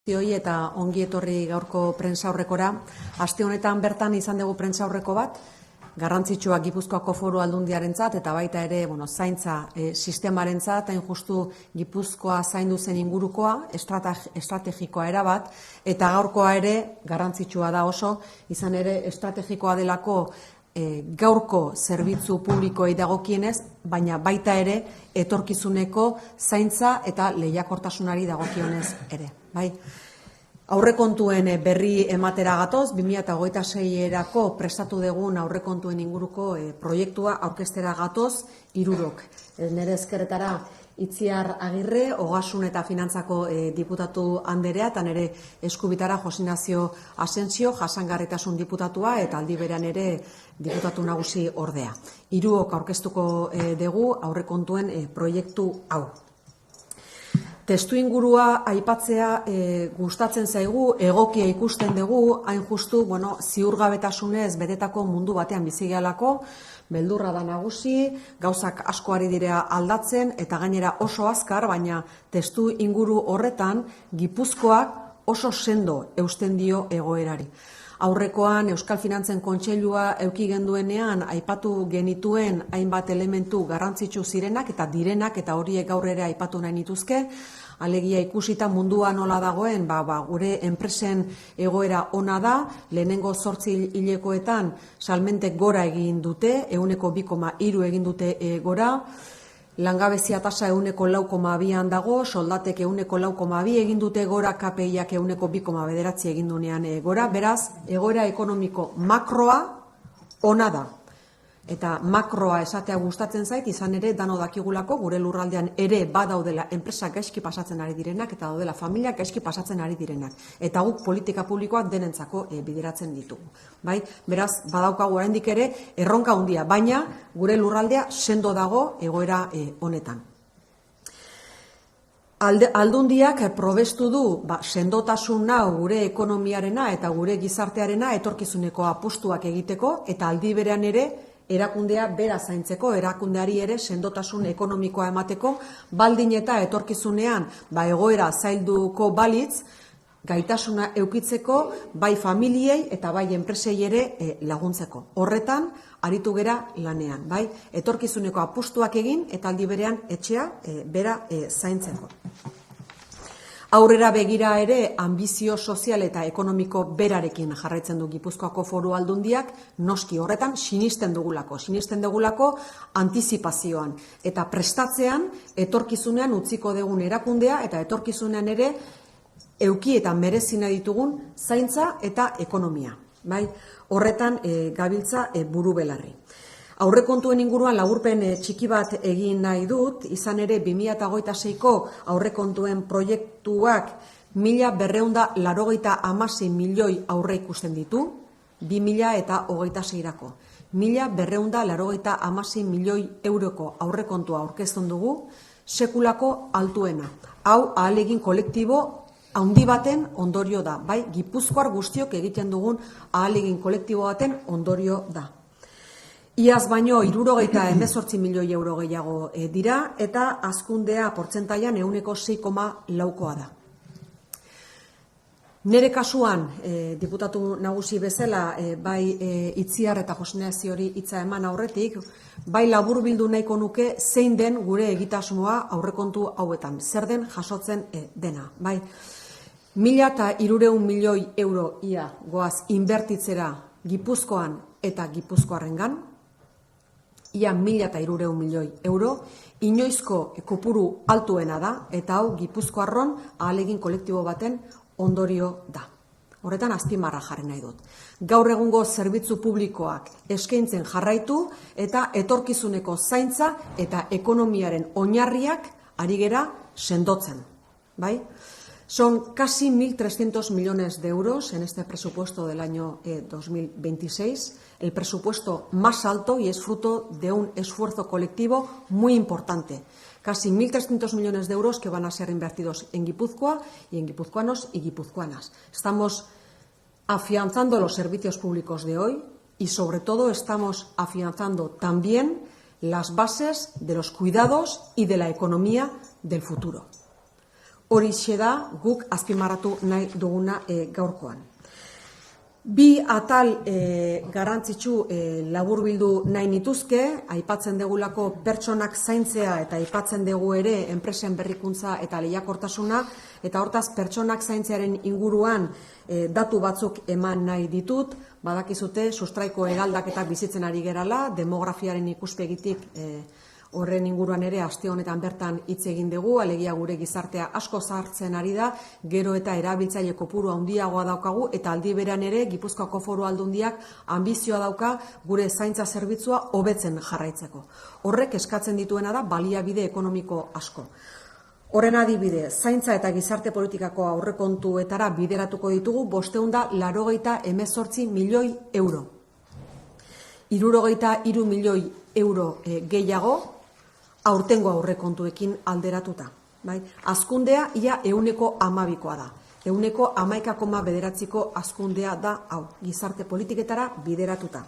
Eta ongi etorri gaurko prentsaurrekora. Aste honetan bertan izan dugu prentsaurreko bat, garrantzitsua Gipuzkoako Foru Aldundiarentzat eta baita ere, zaintza sistemarentzat, hain justu Gipuzkoa zaindu zen ingurukoa, estrategikoa erabat, eta gaurkoa ere garrantzitsua da oso, izan ere estrategikoa delako gaurko zerbitzu publikoei dagokienez, baina baita ere etorkizuneko zaintza eta lehiakortasunari dagokionez ere. Aurrekontuen berri ematera gatoz, 2026-erako prestatu dugun aurrekontuen inguruko proiektua aurkeztera gatoz, 3. Nere ezkerretara Itziar Agirre, Ogasun eta Finantzako diputatu anderea, eta nere eskubitara Jose Ignacio Asensio, jasangarritasun diputatua, eta aldi berean ere diputatu nagusi ordea. 3 aurkeztuko dugu aurrekontuen proiektu hau. Testu ingurua aipatzea gustatzen zaigu, egokia ikusten dugu, hain justu, ziurgabetasunez betetako mundu batean bizigealako, beldurra da nagusi, gauzak asko ari direa aldatzen, eta gainera oso azkar, baina testu inguru horretan Gipuzkoak oso sendo eusten dio egoerari. Aurrekoan Euskal Finantzen Kontseilua eduki genduenean aipatu genituen hainbat elementu garrantzitsu zirenak eta direnak eta horiek gaur ere aipatu nahi nituzke. Alegia ikusita mundua nola dagoen, gure enpresen egoera ona da, lehenengo 8 hilekoetan salmentek gora egin dute, 2,3 egin dute gora, langabezia tasa 4,2an dago, soldatek 4,2 egin dute gora, KPIak 2,9 egin dunean gora, beraz, egoera ekonomiko makroa ona da. Eta makroa esatea gustatzen zait, izan ere dano dakigulako gure lurraldean ere badaudela enpresak gaizki pasatzen ari direnak eta daudela familiak gaizki pasatzen ari direnak. Eta guk politika publikoak denentzako bideratzen ditugu. Beraz, badaukagu oraindik ere erronka handia, baina gure lurraldea sendo dago egoera honetan. Aldundiak probestu du sendotasun hau gure ekonomiarena eta gure gizartearena etorkizuneko apustuak egiteko eta aldi berean ere erakundea bera zaintzeko, erakundeari ere sendotasun ekonomikoa emateko, baldin eta etorkizunean egoera zailduko balitz, gaitasuna eukitzeko, bai familiei eta bai enpresei ere laguntzeko. Horretan, aritu gera lanean, etorkizuneko apustuak egin eta aldi berean etxea bera zaintzeko. Aurrera begira ere, ambizio sozial eta ekonomiko berarekin jarraitzen du Gipuzkoako Foru Aldundiak, noski horretan sinisten dugulako antizipazioan eta prestatzean etorkizunean utziko dugun erakundea eta etorkizunean ere euki eta merezina ditugun zaintza eta ekonomia. Horretan gabiltza buru belarri. Aurrekontuen inguruan laburpen txiki bat egin nahi dut, izan ere 2026ko aurrekontuen proiektuak 1.286 milioi aurre ikusten ditu, 2026rako. 1.286 milioi euroko aurrekontua aurkezten dugu, sekulako altuena. Hau ahalegin kolektibo handi baten ondorio da, Gipuzkoar guztiok egiten dugun ahalegin kolektibo baten ondorio da. Iaz baino 78 milioi euro gehiago dira eta hazkundea portzentaian 6,4koa da. Nere kasuan, diputatu nagusi bezala, bai Itziar eta Jose Ignaziori hitza eman aurretik, bai laburbildu nahiko nuke zein den gure egitasmoa aurrekontu hauetan, zer den jasotzen dena. 1.300 milioi euro ia goaz inbertitzera Gipuzkoan eta Gipuzkoarrengan, ia 1.300 milioi euro, inoizko kopuru altuena da, eta hau Gipuzkoarron ahalegin kolektibo baten ondorio da. Horretan azpimarra jarri nahi dut. Gaur egungo zerbitzu publikoak eskaintzen jarraitu eta etorkizuneko zaintza eta ekonomiaren oinarriak ari gera sendotzen. Son casi 1.300 millones de euros en este presupuesto del año 2026, el presupuesto más alto y es fruto de un esfuerzo colectivo muy importante. Casi 1.300 millones de euros que van a ser invertidos en Guipúzcoa y en guipuzcoanos y guipuzcoanas. Estamos afianzando los servicios públicos de hoy y sobre todo estamos afianzando también las bases de los cuidados y de la economía del futuro. Horixe da guk azpimarratu nahi duguna gaurkoan. Bi atal garrantzitsu laburbildu nahi nituzke, aipatzen degulako pertsonak zaintzea eta aipatzen dugu ere enpresen berrikuntza eta lehiakortasuna, eta hortaz pertsonak zaintzearen inguruan datu batzuk eman nahi ditut. Badakizute sustraiko eraldaketak bizitzen ari gerala, demografiaren ikuspegitik horren inguruan ere aste honetan bertan hitz egin dugu, alegia gure gizartea asko zahartzen ari da, gero eta erabiltzaile kopuru handiagoa daukagu, eta aldi berean ere Gipuzkoako Foru Aldundiak anbizioa dauka gure zaintza zerbitzua hobetzen jarraitzeko. Horrek eskatzen dituena da baliabide ekonomiko asko. Horren adibide, zaintza eta gizarte politikako aurrekontuetara bideratuko ditugu 588 milioi euro. 63 milioi euro gehiago aurtengo aurrekontuekin alderatuta. Hazkundea ia 12%koa da. 11,9ko hazkundea da hau, gizarte politiketara bideratuta.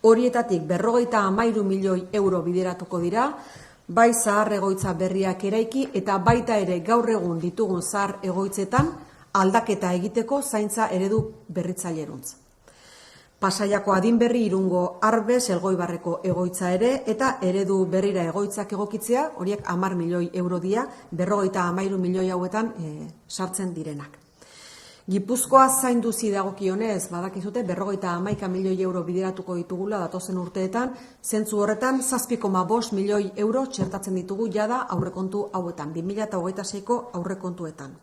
Horietatik 53 milioi euro bideratuko dira, bai zahar egoitza berriak eraiki eta baita ere gaur egun ditugun zahar egoitzetan aldaketa egiteko zaintza eredu berritzaileruntz. Pasaiako adinberri, Irungo Arbes, Elgoibarreko egoitza ere, eta eredu berrira egoitzak egokitzea, horiek 10 milioi euro dira, 53 milioi hauetan sartzen direnak. Gipuzkoa zainduzi dagokionez, badakizute, 51 milioi euro bideratuko ditugula datozen urteetan, zentzu horretan 7,5 milioi euro txertatzen ditugu jada aurrekontu hauetan, 2026ko aurrekontuetan.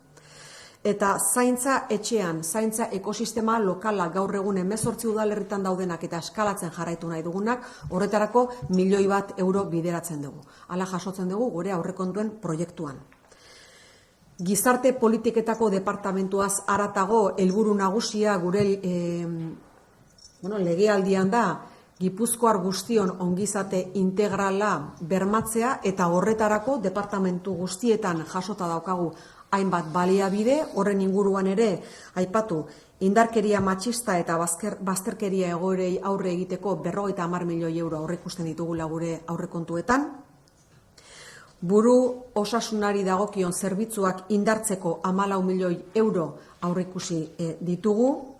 Eta zaintza etxean, zaintza ekosistema lokala gaur egun 18 udalerritan daudenak eta eskalatzen jarraitu nahi dugunak, horretarako 1 milioi euro bideratzen dugu. Hala jasotzen dugu gure aurrekontuen proiektuan. Gizarte politiketako departamentuaz haratago helburu nagusia gure legealdian da Gipuzkoar guztion ongizate integrala bermatzea, eta horretarako departamentu guztietan jasota daukagu hainbat baliabide. Horren inguruan ere aipatu indarkeria matxista eta bazterkeria egoerei aurre egiteko 50 milioi euro aurreikusten ditugula gure aurrekontuetan. Buru osasunari dagokion zerbitzuak indartzeko 14 milioi euro aurreikusi ditugu.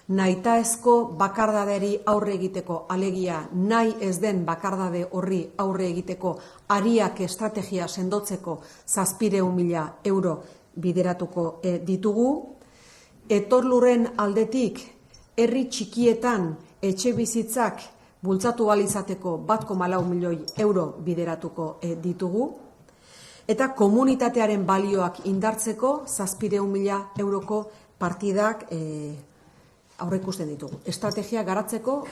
Nahitaezko bakardaderi aurre egiteko, alegia nahi ez den bakardade horri aurre egiteko ariak estrategia sendotzeko 700.000 euro bideratuko ditugu. Etorlurren aldetik herri txikietan etxe bizitzak bultzatu ahal izateko 1,4 milioi euro bideratuko ditugu. Eta komunitatearen balioak indartzeko 700.000 euroko partidak aurreikusten ditugu. Estrategia garatzeko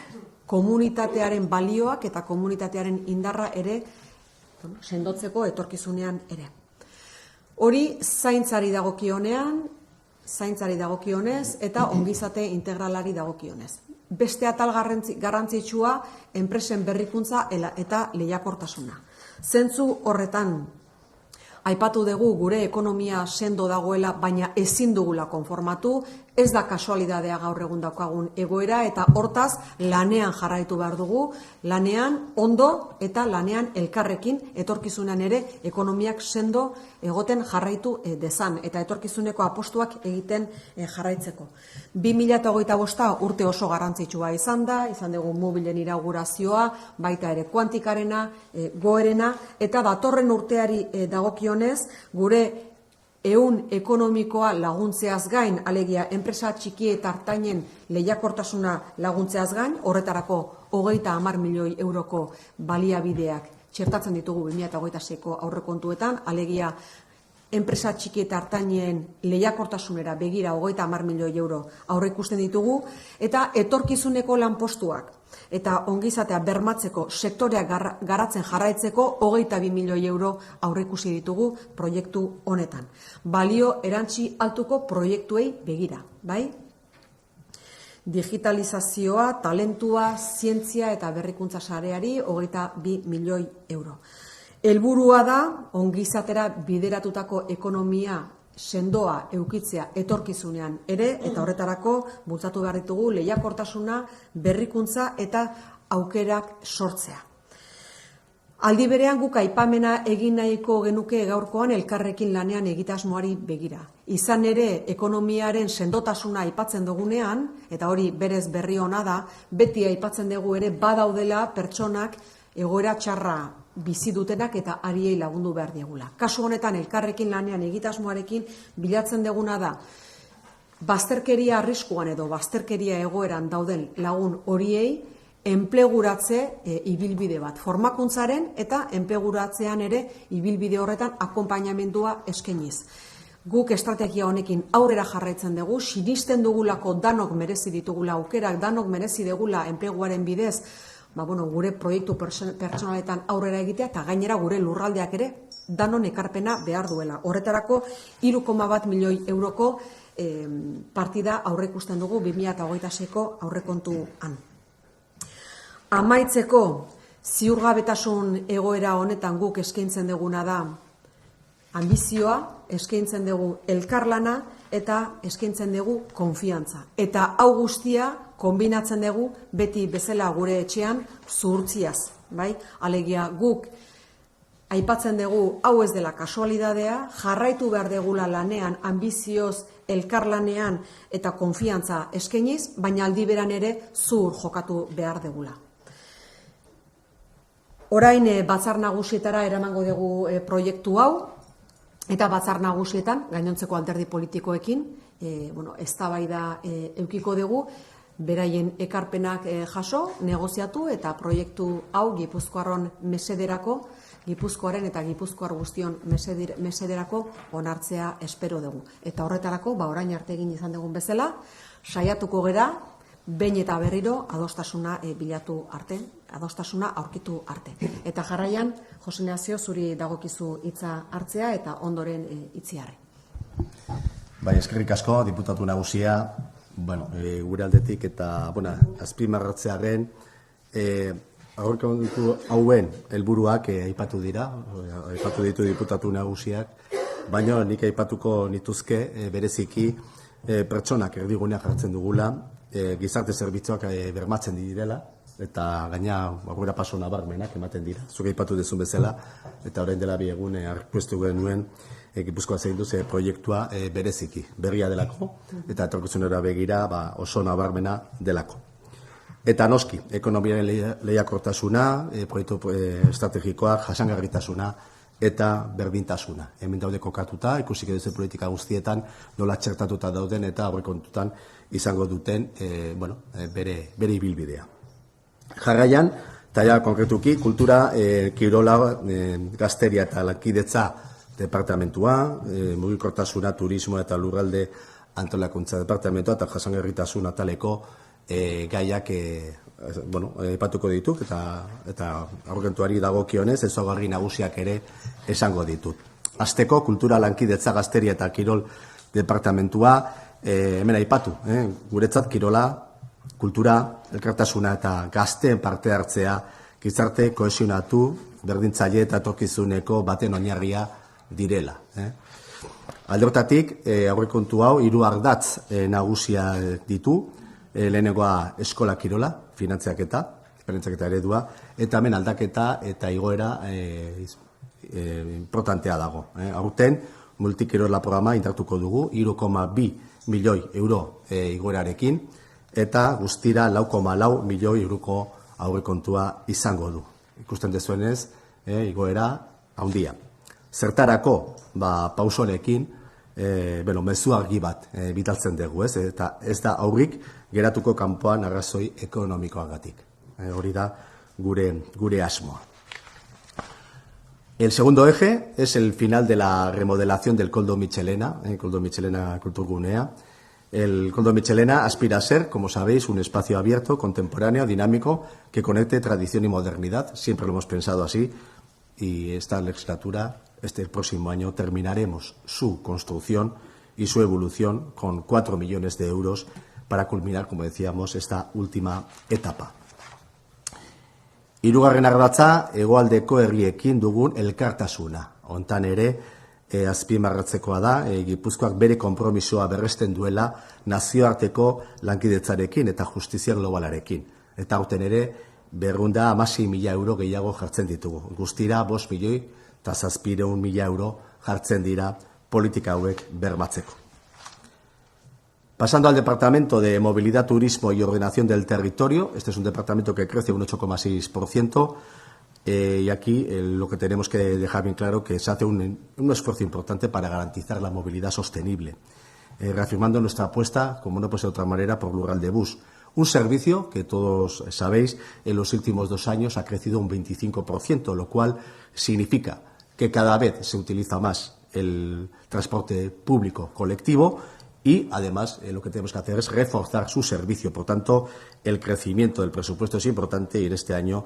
komunitatearen balioak eta komunitatearen indarra ere sendotzeko etorkizunean ere. Hori zaintzari dagokionez eta ongizate integralari dagokionez. Beste atal garrantzitsua enpresen berrikuntza eta lehiakortasuna. Zentzu horretan aipatu dugu gure ekonomia sendo dagoela, baina ezin dugula konformatu, ez da kasualidadea gaur egun daukagun egoera, eta hortaz lanean jarraitu behar dugu, lanean ondo eta lanean elkarrekin etorkizunean ere ekonomiak sendo egoten jarraitu dezan, eta etorkizuneko apostuak egiten jarraitzeko. 2025 urte oso garrantzitsua izan dugu mobilen inaugurazioa, baita ere kuantikarena, goerena, eta datorren urteari dagokionez gure ehun ekonomikoa laguntzeaz gain, alegia enpresa txiki eta hartainen lehiakortasuna laguntzeaz gain, horretarako 30 milioi euroko baliabideak txertatzen ditugu 2026ko aurrekontuetan, alegia enpresa txiki eta hartainen lehiakortasunera begira 30 milioi euro aurreikusten ditugu, eta etorkizuneko lanpostuak eta ongizatea bermatzeko sektoreak garatzen jarraitzeko 22 milioi euro aurreikusi ditugu proiektu honetan. Balio erantzi altuko proiektuei begira, bai? Digitalizazioa, talentua, zientzia eta berrikuntza sareari 22 milioi euro. Helburua da ongizatera bideratutako ekonomia sendoa eukitzea etorkizunean ere, eta horretarako bultzatu behar ditugu lehiakortasuna, berrikuntza eta aukerak sortzea. Aldi berean guk aipamena egin nahiko genuke gaurkoan elkarrekin lanean egitasmoari begira. Izan ere, ekonomiaren sendotasuna aipatzen dugunean, eta hori berez berri ona da, beti aipatzen dugu ere badaudela pertsonak egoera txarra bizi dutenak eta hariei lagundu behar diegula. Kasu honetan elkarrekin lanean egitasmoarekin bilatzen duguna da, bazterkeria arriskuan edo bazterkeria egoeran dauden lagun horiei enpleguratze ibilbide bat. Formakuntzaren eta enpleguratzean ere ibilbide horretan akonpainamendua eskainiz. Guk estrategia honekin aurrera jarraitzen dugu, sinisten dugulako danok merezi ditugula aukerak, danok merezi dugula enpleguaren bidez, gure proiektu pertsonaletan aurrera egitea eta gainera gure lurraldeak ere danon ekarpena behar duela. Horretarako 3,1 milioi euroko partida aurreikusten dugu 2026ko aurrekontuan. Amaitzeko, ziurgabetasun egoera honetan guk eskaintzen duguna da ambizioa, eskaintzen dugu elkarlana eta eskaintzen dugu konfiantza. Eta hau guztia konbinatzen dugu beti bezala gure etxean zuhurtziaz. Alegia guk aipatzen dugu hau ez dela kasualidadea, jarraitu behar degula lanean, ambizioz, elkarlanean eta konfiantza eskainiz, baina aldi beran ere zuhur jokatu behar degula. Orain batzar nagusietara eramango dugu proiektu hau, eta batzar nagusietan, gainontzeko alderdi politikoekin, eztabaida edukiko dugu, beraien ekarpenak jaso, negoziatu eta proiektu hau Gipuzkoarron mesederako, Gipuzkoaren eta Gipuzkoar guztion mesederako onartzea espero dugu. Eta horretarako, orain arte egin izan dugun bezala, saiatuko gera, behin eta berriro adostasuna bilatu arte, adostasuna aurkitu arte. Eta jarraian, Jose Ignacio, zuri dagokizu hitza hartzea eta ondoren itziarre. Bai, eskerrik asko, diputatu nagusia, gure aldetik eta azpimarratzearen aurrekontu hauen helburuak aipatu dira, aipatu ditu diputatu nagusiak, baina nik aipatuko nituzke bereziki pertsonak erdiguneak jartzen dugula, gizarte zerbitzuak bermatzen direla, eta gaina aurrera paso nabarmenak ematen dira. Zuk aipatu duzun bezala, eta orain dela bi egun aurkeztu genuen Gipuzkoa Zainduze proiektua bereziki, berria delako, eta etorkizunera begira oso nabarmena delako. Eta noski, ekonomiaren lehiakortasuna, proiektu estrategikoak, jasangarritasuna eta berdintasuna. Hemen daude kokatuta, ikusik eduzen politika guztietan, nola txertatuta dauden eta aurrekontutan izango duten bere ibilbidea. Jarraian, eta konkretuki, kultura, kirola, gazteria eta lankidetza departamentua, mugikortasuna, turismo eta lurralde antolakuntza departamentua eta jasangarritasuna taleko gaiak epatuko ditut eta aurrekontuari dagokionez ezaugarri nagusiak ere esango ditut. Hasteko, kultura, lankidetza, gazteria eta kirol departamentua hemen aipatu, guretzat kirola, kultura, elkartasuna eta gazteen parte hartzea gizarte kohesionatu, berdintzaile eta etorkizuneko baten oinarria direla. Alde horretatik, aurrekontu hau 3 ardatz nagusia ditu, lehenengoa eskola kirola, finantzaketa eredua, eta hemen aldaketa eta igoera importantea dago. Aurten, multikirola programa indartuko dugu, 3,2 milioi euro igoerarekin, eta guztira 4,4 milioi euroko aurrekontua izango du. Ikusten dezuenez, igoera handia. Zertarako, pausonekin, mezu argi bat bitaltzen dugu, eta ez da aurrik geratuko kanpoan arrazoi ekonomikoagatik. Hori da gure asmoa. El segundo eje es el final de la remodelación del Koldo Mitxelena, Koldo Mitxelena Kulturgunea. El Koldo Mitxelena aspira a ser, como sabéis, un espacio abierto, contemporáneo, dinámico, que conecte tradición y modernidad. Siempre lo hemos pensado así y esta legislatura, el próximo año, terminaremos su construcción y su evolución con 4 millones de euros para culminar, como decíamos, esta última etapa. Hirugarren ardatza, hegoaldeko herriekin dugun elkartasuna. Hontan ere, azpimarratzekoa da, Gipuzkoak bere konpromisoa berresten duela nazioarteko lankidetzarekin eta justizia globalarekin. Eta aurten ere, 216.000 euro gehiago jartzen ditugu. Guztira 5.700.000 euro jartzen dira politika hauek bermatzeko. Pasando al Departamento de Movilidad, Turismo y Ordenación del Territorio, este es un departamento que crece un 8,6%. Y aquí lo que tenemos que dejar bien claro que se hace un esfuerzo importante para garantizar la movilidad sostenible, reafirmando nuestra apuesta, como no puede ser de otra manera, por Lural de Bus. Un servicio que todos sabéis en los últimos 2 años ha crecido un 25%, lo cual significa que cada vez se utiliza más el transporte público colectivo y, además, lo que tenemos que hacer es reforzar su servicio. Por tanto, el crecimiento del presupuesto es importante y en este año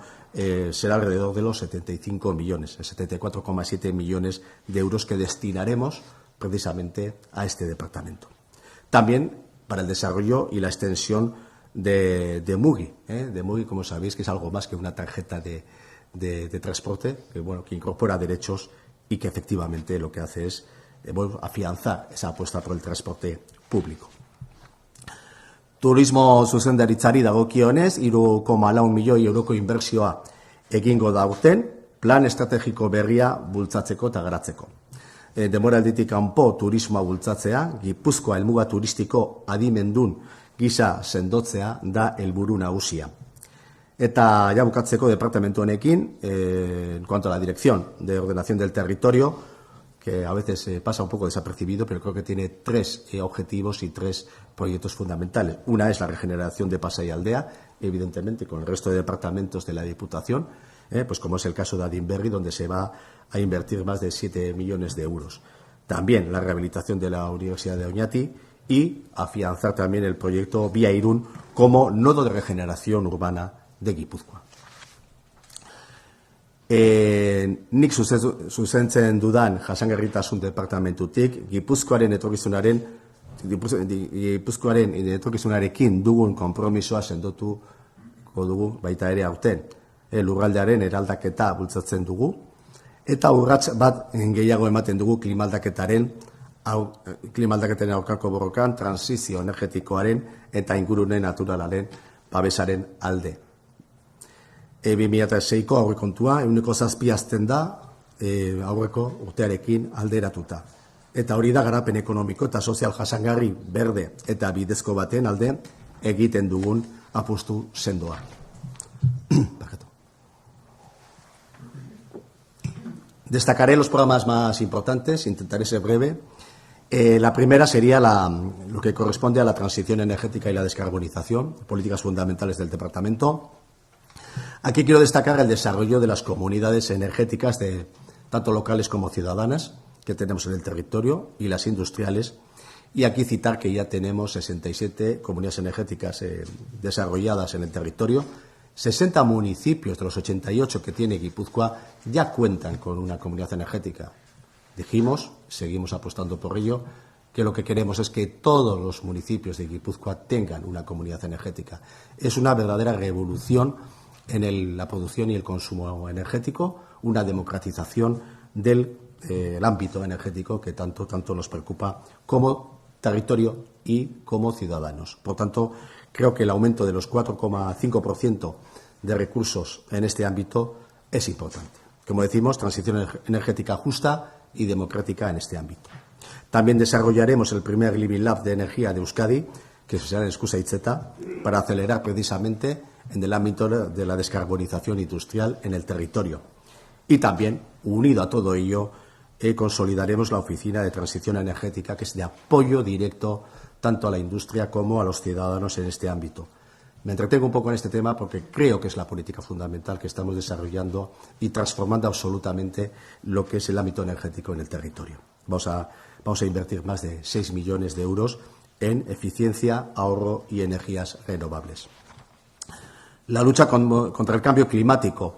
será alrededor de los 75 millones, 74,7 millones de euros que destinaremos precisamente a este departamento. También para el desarrollo y la extensión de Mugi. De Mugi, como sabéis, que es algo más que una tarjeta de transporte, que incorpora derechos y que efectivamente lo que hace es afianzar esa apuesta por el transporte público. Turismo zuzendaritzari dagokionez, 3,4 milioi euroko inbertsioa egingo da aurten, plan estrategiko berria bultzatzeko eta garatzeko. Denboralditik kanpo turismoa bultzatzea, Gipuzkoa helmuga turistiko adimendun gisa sendotzea da helburu nagusia. Eta ja bukatzeko departamentu honekin, en cuanto a la Dirección de Ordenación del Territorio, que a veces pasa un poco desapercibido, pero creo que tiene 3 objetivos y 3 proyectos fundamentales. Una es la regeneración de Pasai Aldea, evidentemente con el resto de departamentos de la Diputación, pues como es el caso de Adinberri, donde se va a invertir más de 7 millones de euros. También la rehabilitación de la Universidad de Oñati y afianzar también el proyecto Vía Irún como nodo de regeneración urbana de Gipuzkoa. Nik zuzentzen dudan jasangarritasun departamentutik Gipuzkoaren etorkizunarekin dugun konpromisoa sendotuko dugu baita ere aurten. Lurraldearen eraldaketa bultzatzen dugu eta urrats bat gehiago ematen dugu klimaldaketaren aurkako borrokan, transizio energetikoaren eta ingurune naturalaren babesaren alde. 2006ko aurrekontua 7% hazten da aurreko urtearekin alderatuta. Eta hori da garapen ekonomiko eta sozial jasangarri berde eta bidezko baten alde egiten dugun apustu sendoa. Destacaré los programas más importantes, intentaré ser breve. La primera sería lo que corresponde a la transición energética y la descarbonización, políticas fundamentales del departamento. Aquí quiero destacar el desarrollo de las comunidades energéticas, tanto locales como ciudadanas, que tenemos en el territorio, y las industriales. Y aquí citar que ya tenemos 67 comunidades energéticas desarrolladas en el territorio. 60 municipios de los 88 que tiene Guipúzcoa ya cuentan con una comunidad energética. Dijimos, seguimos apostando por ello, que lo que queremos es que todos los municipios de Guipúzcoa tengan una comunidad energética. Es una verdadera revolución en la producción y el consumo energético, una democratización del ámbito energético que tanto nos preocupa como territorio y como ciudadanos. Por tanto, creo que el aumento de los 4,5% de recursos en este ámbito es importante. Como decimos, transición energética justa y democrática en este ámbito. También desarrollaremos el primer Living Lab de energía de Euskadi, que será en Eskusa Itzeta, para acelerar precisamente en el ámbito de la descarbonización industrial en el territorio. Y también, unido a todo ello, consolidaremos la Oficina de Transición Energética, que es de apoyo directo tanto a la industria como a los ciudadanos en este ámbito. Me entretengo un poco en este tema porque creo que es la política fundamental que estamos desarrollando y transformando absolutamente lo que es el ámbito energético en el territorio. Vamos a invertir más de 6 millones de euros en eficiencia, ahorro y energías renovables. La lucha contra el cambio climático.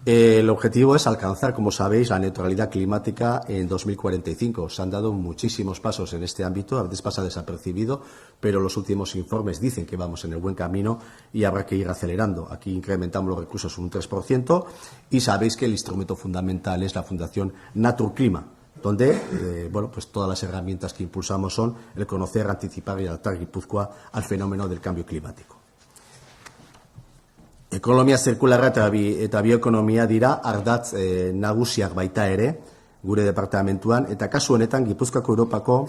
El objetivo es alcanzar, como sabéis, la neutralidad climática en 2045. Se han dado muchísimos pasos en este ámbito, a veces pasa desapercibido, pero los últimos informes dicen que vamos en el buen camino y habrá que ir acelerando. Aquí incrementamos los recursos un 3% y sabéis que el instrumento fundamental es la Fundación Naturclima, donde pues todas las herramientas que impulsamos son el conocer, anticipar y adaptar Guipúzcoa al fenómeno del cambio climático. Ekonomia zirkularra eta bioekonomia dira ardatz nagusiak baita ere, gure departamentuan, eta kasu honetan Gipuzkoako Europako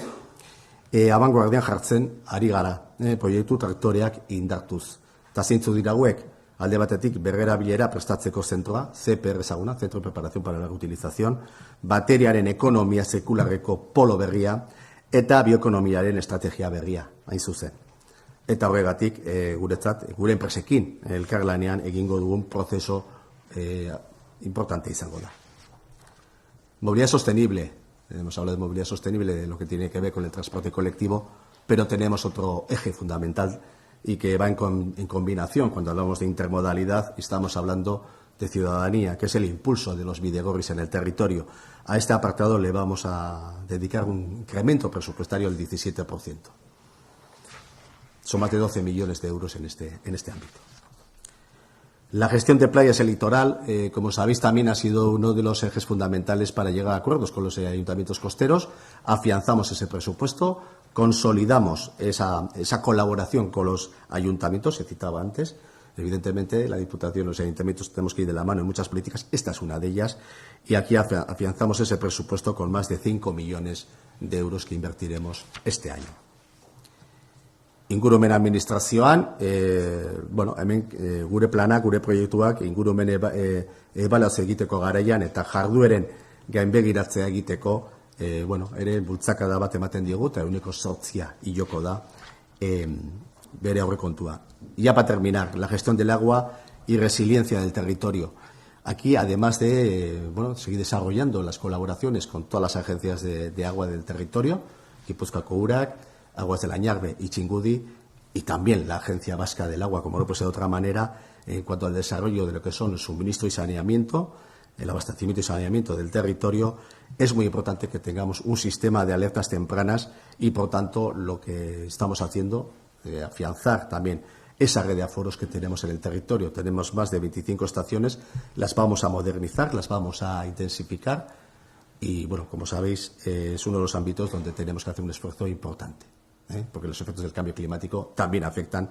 abanguardian jartzen ari gara, proiektu traktoreak indartuz. Eta zeintzu dira hauek, alde batetik berrerabilera prestatzeko zentroa, CPR ezaguna, Centro de Preparación para la Reutilización, bateriaren ekonomia zirkularreko polo berria, eta bioekonomiaren estrategia berria, hain zuzen. Eta horregatik, guretzat, gure enpresekin elkarlanean egingo dugun prozeso importante izango da. Movilidad sostenible. Hemos hablado de movilidad sostenible, de lo que tiene que ver con el transporte colectivo, pero tenemos otro eje fundamental y que va en combinación cuando hablamos de intermodalidad y estamos hablando de ciudadanía, que es el impulso de los bidegorris en el territorio. A este apartado le vamos a dedicar un incremento presupuestario del 17%. Son más de 12 millones de euros en este ámbito. La gestión de playas y el litoral, como sabéis, también ha sido uno de los ejes fundamentales para llegar a acuerdos con los ayuntamientos costeros. Afianzamos ese presupuesto, consolidamos esa colaboración con los ayuntamientos, se citaba antes. Evidentemente, la Diputación y los ayuntamientos tenemos que ir de la mano en muchas políticas, esta es una de ellas, y aquí afianzamos ese presupuesto con más de 5 millones de euros que invertiremos este año. Ingurumen administrazioan, hemen gure planak, gure proiektuak ingurumen ebaluazio egiteko garaian eta jardueren gainbegiratzea egiteko, ere bultzakada bat ematen diogu eta 8% iloko da bere aurrekontua. Ya para terminar, la gestión del agua y resiliencia del territorio. Aquí, además de seguir desarrollando las colaboraciones con todas las agencias de agua del territorio, Gipuzkoako Urak, Aguas del Añarbe y Txingudi, y también la Agencia Vasca del Agua, como no puede ser de otra manera, en cuanto al desarrollo de lo que son el suministro y saneamiento, el abastecimiento y saneamiento del territorio, es muy importante que tengamos un sistema de alertas tempranas y, por tanto, lo que estamos haciendo, afianzar también esa red de aforos que tenemos en el territorio. Tenemos más de 25 estaciones, las vamos a modernizar, las vamos a intensificar y, como sabéis, es uno de los ámbitos donde tenemos que hacer un esfuerzo importante, porque los efectos del cambio climático también afectan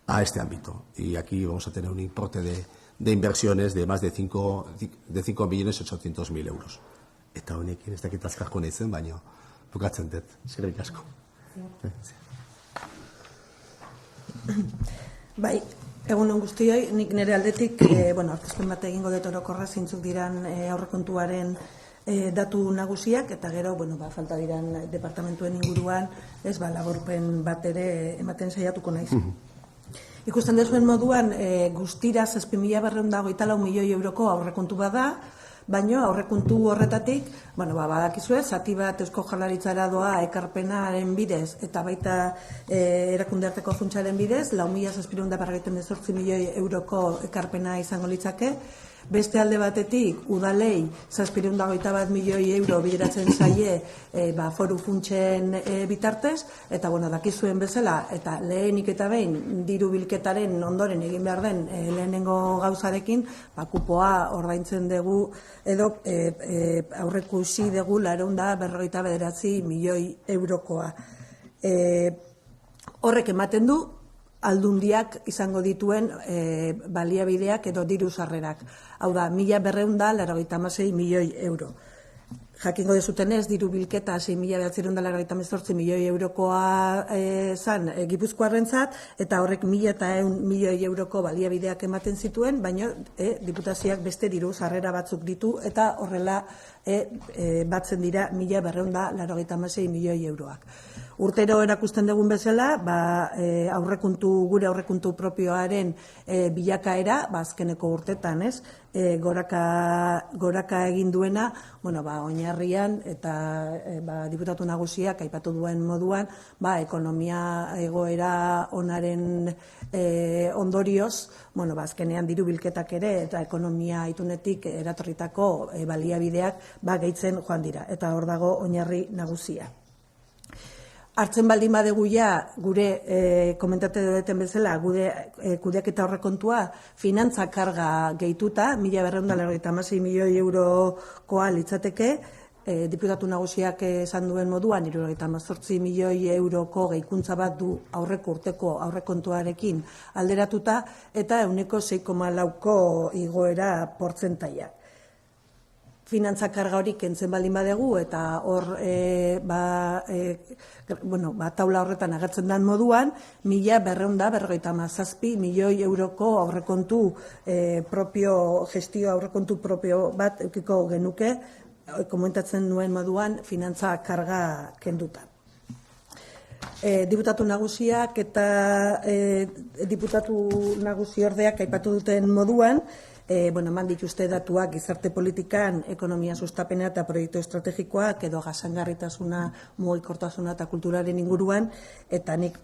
a este ámbito. Y aquí vamos a tener un importe de inversiones de más de 5.800.000 euros. Eta honekin, ez dakit azkarko nahizen, baina bukatzen dut. Eskerrik asko. Bai, egunon guztioi, nik nire aldetik, aurkezpen bat egingo dut orokorra zeintzuk diran aurrekontuaren datu nagusiak, eta gero, falta diran departamentuen inguruan, laburpen bat ere ematen saiatuko naiz. Ikusten dezuen moduan, guztira 7.224 milioi euroko aurrekontu bada, baina aurrekontu horretatik, badakizue, zati bat Eusko Jaurlaritzara doa ekarpenaren bidez, eta baita erakunde arteko funtsaren bidez, 4.748 milioi euroko ekarpena izango litzake. Beste alde batetik, udalei 721 milioi euro bideratzen zaie foru funtsen bitartez, eta dakizuen bezala, eta lehenik eta behin diru bilketaren ondoren egin behar den lehenengo gauzarekin, kupoa ordaintzen dugu, edo aurrekusi dugu 459 milioi eurokoa. Horrek ematen du, aldundiak izango dituen baliabideak edo diru sarrerak. Hau da, 1.296 milioi euro. Jakingo dezutenez, diru bilketa 6.998 milioi eurokoa zan Gipuzkoarrentzat, eta horrek 1.100 milioi euroko baliabideak ematen zituen, baina diputazioak beste diru sarrera batzuk ditu, eta horrela batzen dira 1.296 milioi euroak. Urtero erakusten dugun bezala, gure aurrekontu propioaren bilakaera, azkeneko urtetan, goraka egin duena, oinarrian eta diputatu nagusiak aipatu duen moduan, ekonomia egoera onaren ondorioz, azkenean diru bilketak ere eta ekonomia itunetik eratorritako baliabideak gehitzen joan dira, eta hor dago oinarri nagusia. Hartzen baldin badegu gure komentate duten bezala, gure kudeaketa aurrekontua finantza karga gehituta, 1.296 milioi eurokoa litzateke, diputatu nagusiak esan duen moduan, 78 milioi euroko gehikuntza bat du aurreko urteko aurrekontuarekin alderatuta, eta 6,4ko igoera portzentaia. Finantza karga hori kentzen baldin badegu, eta hor taula horretan agertzen den moduan, 1.257 milioi euroko aurrekontu gestio aurrekontu propio bat eukiko genuke, komentatzen nuen moduan, finantza karga kenduta. Diputatu nagusiak eta diputatu nagusi ordeak aipatu duten moduan, eman dituzte datuak gizarte politikan, ekonomia sustapena eta proiektu estrategikoak edo jasangarritasuna, mugikortasuna eta kulturaren inguruan, eta nik,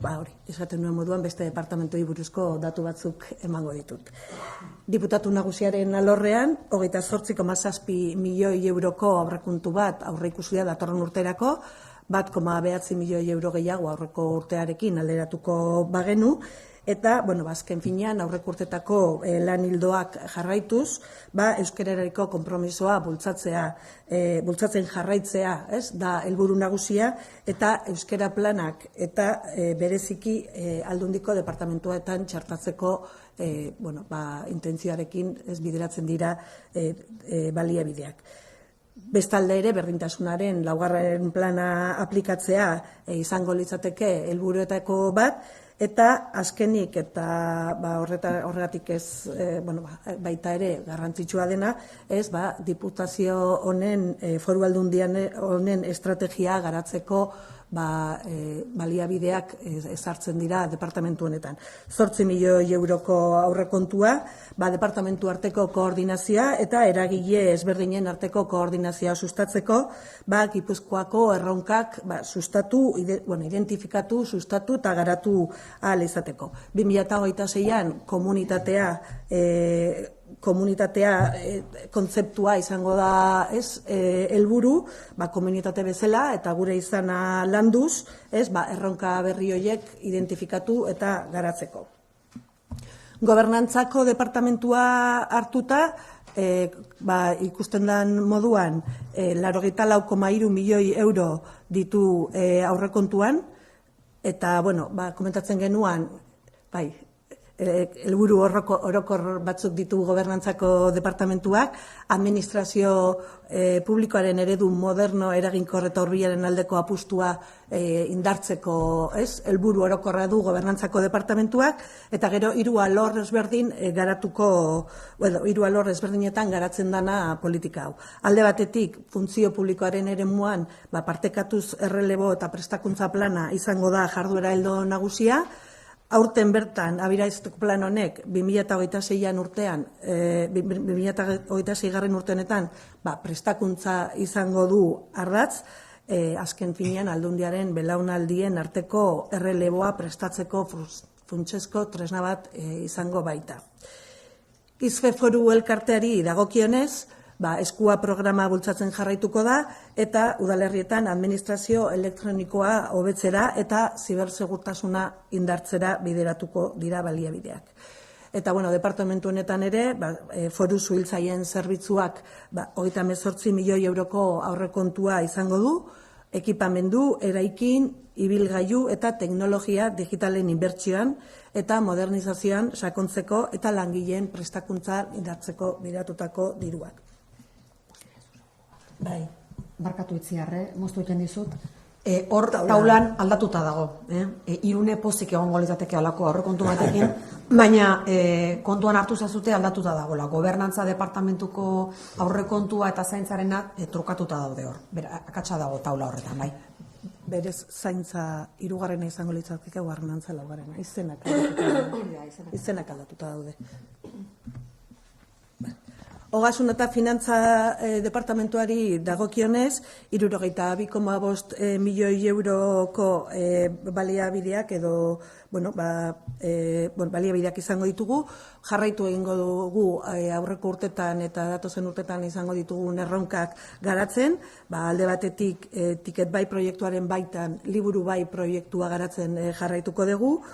esaten nuen moduan, beste departamentoi buruzko datu batzuk emango ditut. Diputatu nagusiaren alorrean, 28,7 milioi euroko aurrekontu bat aurreikusia datorren urterako, 1,9 milioi euro gehiago aurreko urtearekin alderatuko bagenu, eta, azken finean, aurreko urtetako lan ildoak jarraituz, euskararako konpromisoa bultzatzen jarraitzea, da helburu nagusia, eta euskara planak eta bereziki Aldundiko departamentuetan txertatzeko intentzioarekin ez bideratzen dira baliabideak. Bestalde ere, berdintasunaren laugarren plana aplikatzea izango litzateke helburuetako bat, eta azkenik, eta horregatik ez, baita ere garrantzitsua dena, diputazio honen, foru aldundian honen estrategia garatzeko baliabideak ezartzen dira departamentu honetan. 8 milioi euroko aurrekontua, departamentu arteko koordinazioa eta eragile ezberdinen arteko koordinazioa sustatzeko, Gipuzkoako erronkak sustatu, identifikatu, sustatu eta garatu ahal izateko. 2026an komunitatea kontzeptua izango da helburu, komunitate bezala eta gure izana landuz, erronka berri horiek identifikatu eta garatzeko. Gobernantzako departamentua hartuta, ikusten den moduan, 84,3 milioi euro ditu aurrekontuan, eta, komentatzen genuan, helburu orokor batzuk ditu gobernantzako departamentuak, administrazio publikoaren eredu moderno eraginkor eta hurbilaren aldeko apustua indartzeko helburu orokorra du gobernantzako departamentuak, eta gero 3 alor ezberdin garatuko, 3 alor ezberdinetan garatzen dana politika hau. Alde batetik, funtzio publikoaren eremuan partekatuz errelebo eta prestakuntza plana izango da jarduera ildo nagusia. Aurten bertan, abiarazteko plan honek, 2026 urtean, 2026 urtenetan, prestakuntza izango du ardatz, azken finean Aldundiaren belaunaldien arteko erreleboa prestatzeko funtsezko tresna bat izango baita. Izfe foru elkarteari dagokionez, eskua programa bultzatzen jarraituko da, eta udalerrietan administrazio elektronikoa hobetzera eta zibersegurtasuna indartzera bideratuko dira baliabideak. Eta, departamentu honetan ere, foru zuhiltzaien zerbitzuak 38 milioi euroko aurrekontua izango du, ekipamendu, eraikin, ibilgailu eta teknologia digitalen inbertsioan eta modernizazioan sakontzeko eta langileen prestakuntza indartzeko bideratutako diruak. Barkatu itziarre, moztu egiten dizut. Hor taulan aldatuta dago. Irune pozik egongo litzateke alako aurrekontu batekin, baina kontuan hartu zazute aldatuta dagoela. Gobernantza departamentuko aurrekontua eta zaintzarena trukatuta daude hor. Akatsa dago taula horretan, bai. Berez zaintza 3. izango litzateke, gobernantza 4. Izenak aldatuta daude. Ogasun eta finantza departamentuari dagokionez, 62,5 milioi euroko baliabideak edo baliabideak izango ditugu, jarraitu egingo dugu aurreko urtetan eta datozen urtetan izango ditugun erronkak garatzen, alde batetik tiket bai proiektuaren baitan, liburu bai proiektua garatzen jarraituko dugu,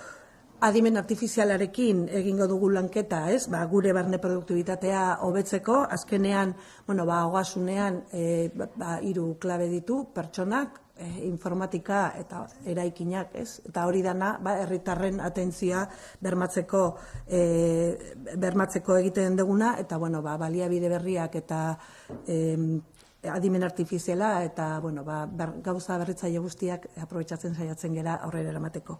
adimen artifizialarekin egingo dugu lanketa, ez? Gure barne produktibitatea hobetzeko, azkenean, ogasunean 3 klabe ditu pertsonak, informatika eta eraikinak, ez? Eta hori dana, herritarren atentzioa bermatzeko egiten duguna, eta, baliabide berriak eta adimen artifiziala eta, gauza berritzaile guztiak aprobetxatzen saiatzen gera aurrera eramateko.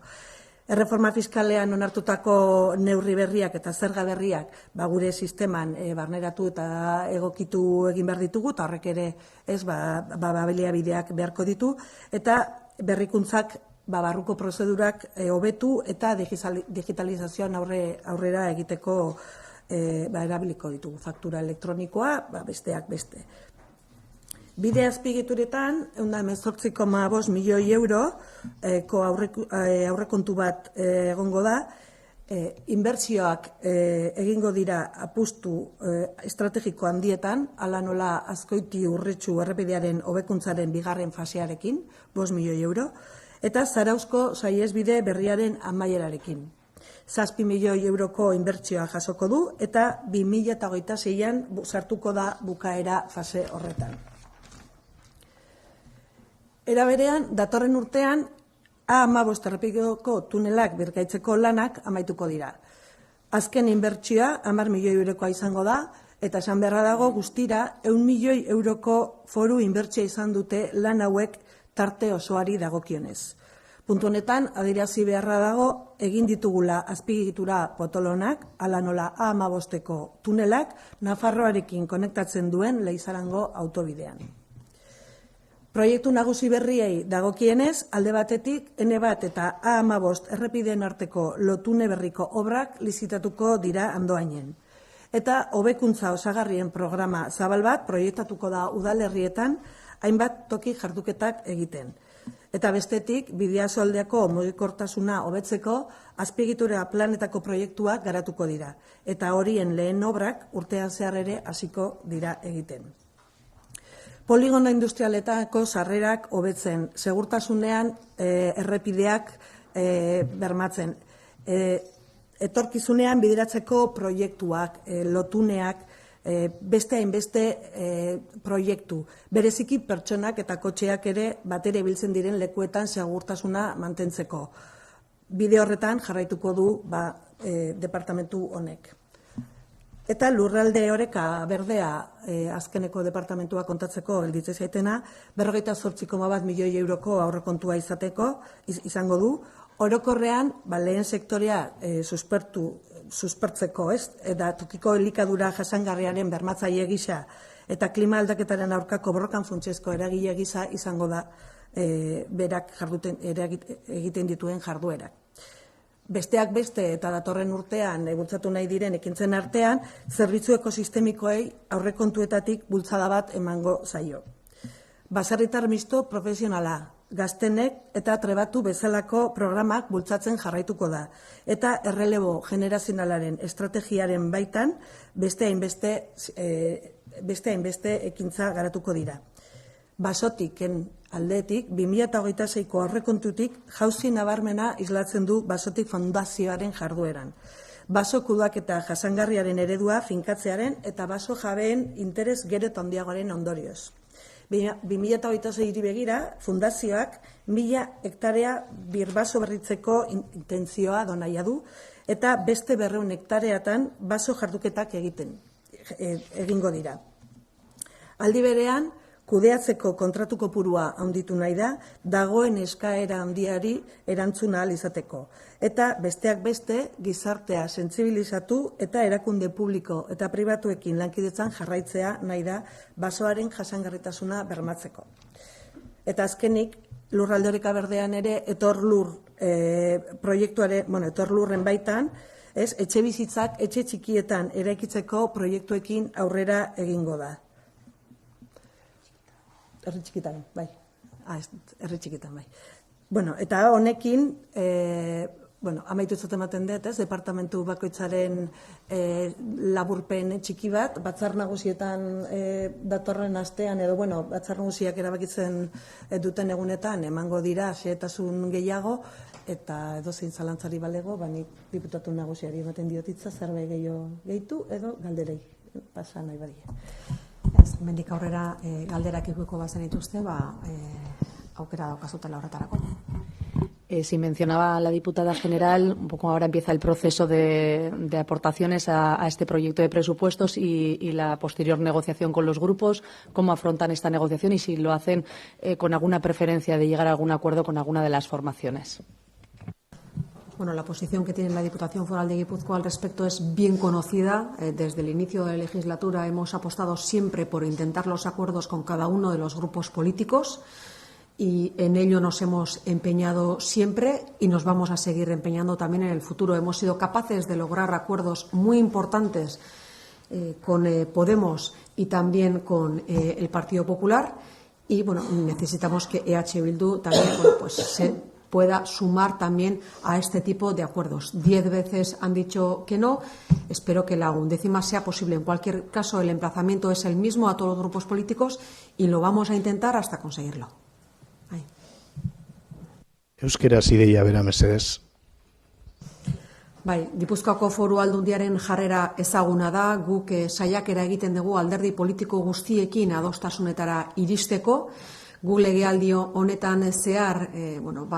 Erreforma fiskalean onartutako neurri berriak eta zerga berriak gure sisteman barneratu eta egokitu egin behar ditugu, eta horrek ere baliabideak beharko ditu, eta berrikuntzak barruko prozedurak hobetu eta digitalizazioan aurrera egiteko erabiliko ditugu. Faktura elektronikoa, besteak beste. Bide azpiegituretan, 118,5 milioi euroko aurrekontu bat egongo da, inbertsioak egingo dira apustu estrategiko handietan, hala nola Azkoiti Urretxu errepidearen hobekuntzaren 2. fasearekin, 5 milioi euro, eta Zarauzko saihesbide berriaren amaierarekin. 7 milioi euroko inbertsioa jasoko du, eta 2026an sartuko da bukaera fase horretan. Era berean, datorren urtean, A15 errepideko tunelak birgaitzeko lanak amaituko dira. Azken inbertsioa 10 milioi eurokoa izango da, eta esan beharra dago guztira 100 milioi euroko foru inbertsioa izan dute lan hauek tarte osoari dagokionez. Puntu honetan, adierazi beharra dago, egin ditugula azpiegitura potolonak, hala nola A15ko tunelak, Nafarroarekin konektatzen duen Leizarango autobidean. Proiektu nagusi berriei dagokienez, alde batetik, N1 eta A15 errepideen arteko lotune berriko obrak lizitatuko dira Andoainen. Eta hobekuntza osagarrien programa zabal bat proiektatuko da udalerrietan hainbat toki jarduketak egiten. Eta bestetik, Bidasoaldeako mugikortasuna hobetzeko azpiegitura planetako proiektuak garatuko dira. Eta horien lehen obrak urtean zehar ere hasiko dira egiten. Poligono industrialetako sarrerak hobetzen, segurtasunean errepideak bermatzen, etorkizunean bideratzeko proiektuak, lotuneak, beste hainbeste proiektu. Bereziki pertsonak eta kotxeak ere batera ibiltzen diren lekuetan segurtasuna mantentzeko. Bide horretan jarraituko du departamentu honek. Eta lurralde oreka berdea azkeneko departamentua kontatzeko gelditzen zaitena, 48,1 milioi euroko aurrekontua izango du, orokorrean lehen sektorea suspertzeko, eta tokiko elikadura jasangarriaren bermatzaile gisa eta klima aldaketaren aurkako borrokan funtsezko eragile gisa izango da berak egiten dituen jarduerak. Besteak beste eta datorren urtean bultzatu nahi diren ekintzen artean, zerbitzu ekosistemikoei aurrekontuetatik bultzada bat emango zaio. Baserritar misto profesionala, gaztenek eta trebatu bezalako programak bultzatzen jarraituko da. Eta errelebo generazionalaren estrategiaren baitan beste hainbeste ekintza garatuko dira. Basotiken aldetik, 2026ko aurrekontutik jauzi nabarmena islatzen du Basotik Fundazioaren jardueran. Baso kudeaketa jasangarriaren eredua finkatzearen eta baso jabeen interes gero eta handiagoaren ondorioz. 2026 begira, fundazioak 1000 hektarea birbaso berritzeko intentzioa nahi du eta beste 200 hektareatan baso jarduketak egingo dira. Aldi berean, kudeatzeko kontratu kopurua handitu nahi da, dagoen eskaera handiari erantzuna ahal izateko. Eta besteak beste, gizartea sentsibilizatu eta erakunde publiko eta pribatuekin lankidetzan jarraitzea nahi da basoaren jasangarritasuna bermatzeko. Eta azkenik, lurralde oreka berdean ere, etorlurren baitan, etxe bizitzak etxe txikietan eraikitzeko proiektuekin aurrera egingo da. Herri txikitan, bai. Herri txikitan, bai. Eta honekin, amaitutzat ematen dut, departamentu bakoitzaren laburpen txiki bat, batzar nagusietan datorren astean, edo, batzar nagusiak erabakitzen duten egunetan, emango dira xehetasun gehiago, eta edozein zalantzari balego, nik diputatu nagusiari ematen diotitza, zerbait gehiago gehitu, edo galderei pasa nahi badia. Hemendik aurrera galderak ikuiko bazen dituzte, aukera daukazutela horretarako. Si mencionaba la diputada general, un poco ahora empieza el proceso de aportaciones a este proyecto de presupuestos y la posterior negociación con los grupos, cómo afrontan esta negociación y si lo hacen con alguna preferencia de llegar a algún acuerdo con alguna de las formaciones. Bueno, la posición que tiene la Diputación Foral de Guipúzcoa al respecto es bien conocida. Desde el inicio de la legislatura hemos apostado siempre por intentar los acuerdos con cada uno de los grupos políticos y en ello nos hemos empeñado siempre y nos vamos a seguir empeñando también en el futuro. Hemos sido capaces de lograr acuerdos muy importantes con Podemos y también con el Partido Popular y necesitamos que EH Bildu también se pueda sumar también a este tipo de acuerdos. 10 veces han dicho que no, espero que la 11ª sea posible. En cualquier caso, el emplazamiento es el mismo a todos los grupos políticos y lo vamos a intentar hasta conseguirlo. Euskeraz ideia bera mesedez. Gipuzkoako Foru Aldundiaren jarrera ezaguna da, guk saiakera egiten dugu alderdi politiko guztiekin adostasunetara iristeko. Gu legealdi honetan zehar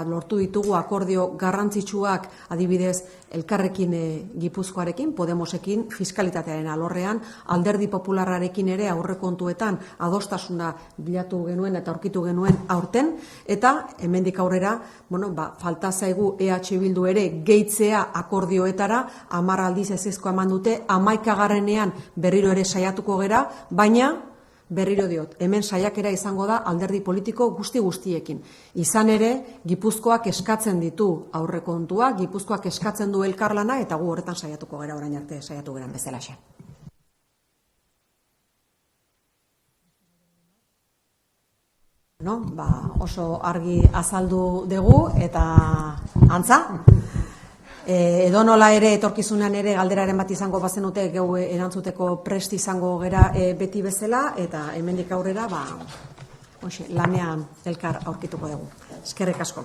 lortu ditugu akordio garrantzitsuak adibidez Elkarrekin Gipuzkoarekin, Podemosekin, fiskalitatearen alorrean, alderdi popularrarekin ere aurrekontuetan adostasuna bilatu genuen eta aurkitu genuen aurten, eta hemendik aurrera, falta zaigu EH Bildu ere gehitzea akordioetara, 10 aldiz ezezkoa eman dute, 11. berriro ere saiatuko gera, baina berriro diot, hemen saiakera izango da alderdi politiko guztiekin. Izan ere, Gipuzkoak eskatzen ditu aurrekontua, Gipuzkoak eskatzen du elkarlana, eta gu horretan saiatuko gera orain arte saiatu geran bezalaxe. Oso argi azaldu dugu, eta antza, edonola ere etorkizunean ere galderaren bat izango bazenute geu erantzuteko prest izango gera beti bezala eta hemendik aurrera lanean elkar aurkituko dugu. Eskerrik asko.